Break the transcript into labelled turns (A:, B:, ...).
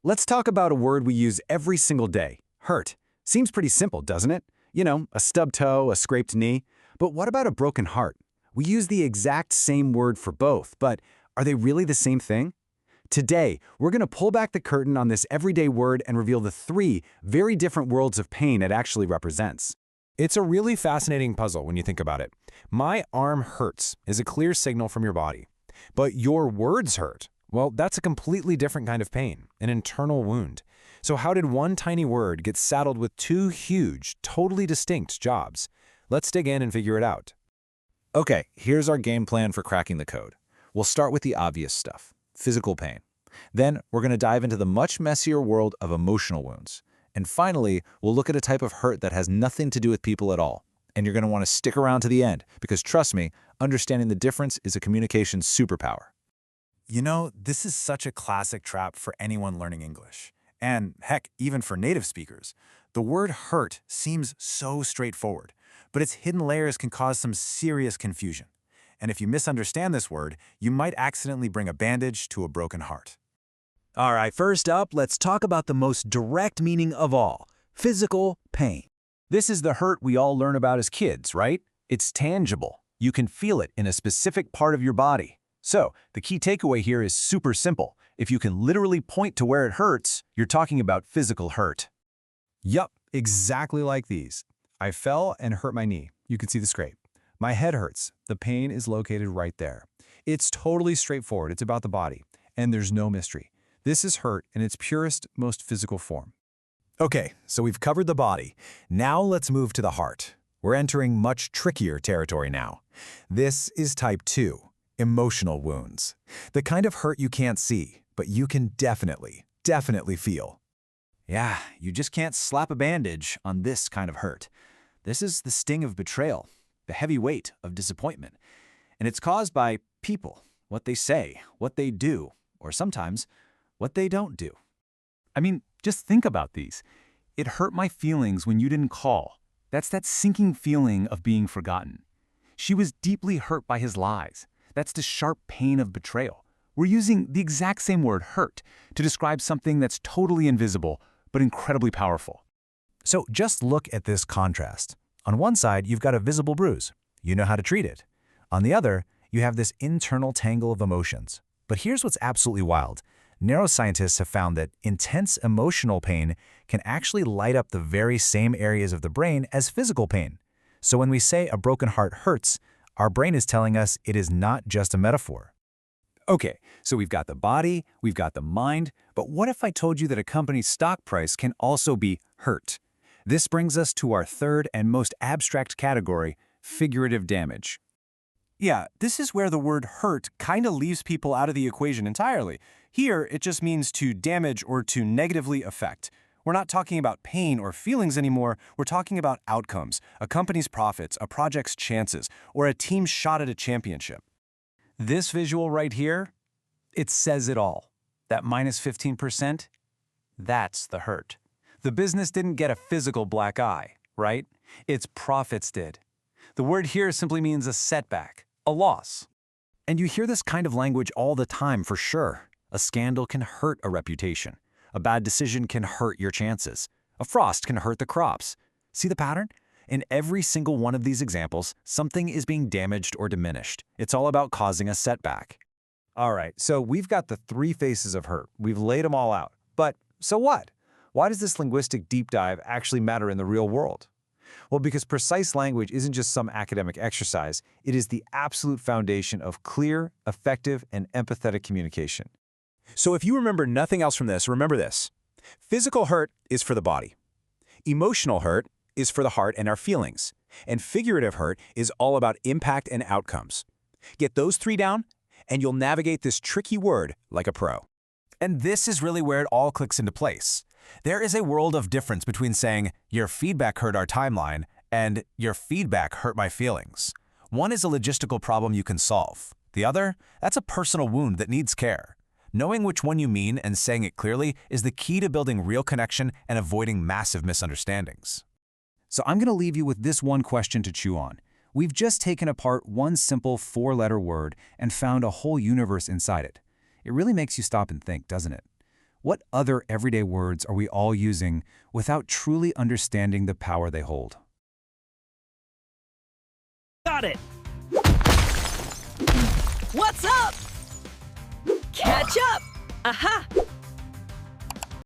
A: Let's talk about a word we use every single day, hurt. Seems pretty simple, doesn't it? You know, a stubbed toe, a scraped knee. But what about a broken heart? We use the exact same word for both, but are they really the same thing? Today, we're going to pull back the curtain on this everyday word and reveal the three very different worlds of pain it actually represents.
B: It's a really fascinating puzzle when you think about it. My arm hurts is a clear signal from your body. But your words hurt. Well, that's a completely different kind of pain, an internal wound. So how did one tiny word get saddled with two huge, totally distinct jobs? Let's dig in and figure it out.
C: Okay, here's our game plan for cracking the code. We'll start with the obvious stuff, physical pain. Then we're going to dive into the much messier world of emotional wounds. And finally, we'll look at a type of hurt that has nothing to do with people at all. And you're going to want to stick around to the end, because trust me, understanding the difference is a communication superpower.
D: You know, this is such a classic trap for anyone learning English. And heck, even for native speakers. The word hurt seems so straightforward, but its hidden layers can cause some serious confusion. And if you misunderstand this word, you might accidentally bring a bandage to a broken heart.
E: All right, first up, let's talk about the most direct meaning of all, physical pain. This is the hurt we all learn about as kids, right? It's tangible. You can feel it in a specific part of your body. So, the key takeaway here is super simple. If you can literally point to where it hurts, you're talking about physical hurt.
A: Yup, exactly like these. I fell and hurt my knee. You can see the scrape. My head hurts. The pain is located right there. It's totally straightforward. It's about the body. And there's no mystery. This is hurt in its purest, most physical form.
E: Okay, so we've covered the body. Now let's move to the heart. We're entering much trickier territory now. This is type 2. Emotional wounds. The kind of hurt you can't see, but you can definitely feel.
F: Yeah, you just can't slap a bandage on this kind of hurt. This is the sting of betrayal, the heavy weight of disappointment. And it's caused by people, what they say, what they do, or sometimes what they don't do.
G: I mean, just think about these. It hurt my feelings when you didn't call. That's that sinking feeling of being forgotten. She was deeply hurt by his lies. That's the sharp pain of betrayal. We're using the exact same word, hurt, to describe something that's totally invisible, but incredibly powerful.
E: So just look at this contrast. On one side, you've got a visible bruise. You know how to treat it. On the other, you have this internal tangle of emotions. But here's what's absolutely wild. Neuroscientists have found that intense emotional pain can actually light up the very same areas of the brain as physical pain. So when we say a broken heart hurts, our brain is telling us it is not just a metaphor.
A: Okay, so we've got the body, we've got the mind, but what if I told you that a company's stock price can also be hurt? This brings us to our third and most abstract category, figurative damage.
B: Yeah, this is where the word hurt kind of leaves people out of the equation entirely. Here, it just means to damage or to negatively affect. We're not talking about pain or feelings anymore, we're talking about outcomes, a company's profits, a project's chances, or a team's shot at a championship.
A: This visual right here, it says it all. That minus 15%, that's the hurt. The business didn't get a physical black eye, right? Its profits did. The word here simply means a setback, a loss. And you hear this kind of language all the time for sure. A scandal can hurt a reputation. A bad decision can hurt your chances. A frost can hurt the crops. See the pattern? In every single one of these examples, something is being damaged or diminished. It's all about causing a setback. All right, so we've got the three faces of hurt. We've laid them all out. But so what? Why does this linguistic deep dive actually matter in the real world? Well, because precise language isn't just some academic exercise. It is the absolute foundation of clear, effective, and empathetic communication.
E: So if you remember nothing else from this, remember this. Physical hurt is for the body. Emotional hurt is for the heart and our feelings. And figurative hurt is all about impact and outcomes. Get those three down, and you'll navigate this tricky word like a pro.
B: And this is really where it all clicks into place. There is a world of difference between saying, your feedback hurt our timeline, and your feedback hurt my feelings. One is a logistical problem you can solve. The other, that's a personal wound that needs care. Knowing which one you mean and saying it clearly is the key to building real connection and avoiding massive misunderstandings.
A: So I'm going to leave you with this one question to chew on. We've just taken apart one simple four-letter word and found a whole universe inside it. It really makes you stop and think, doesn't it? What other everyday words are we all using without truly understanding the power they hold?
H: Got it! What's up? Catch up! Aha!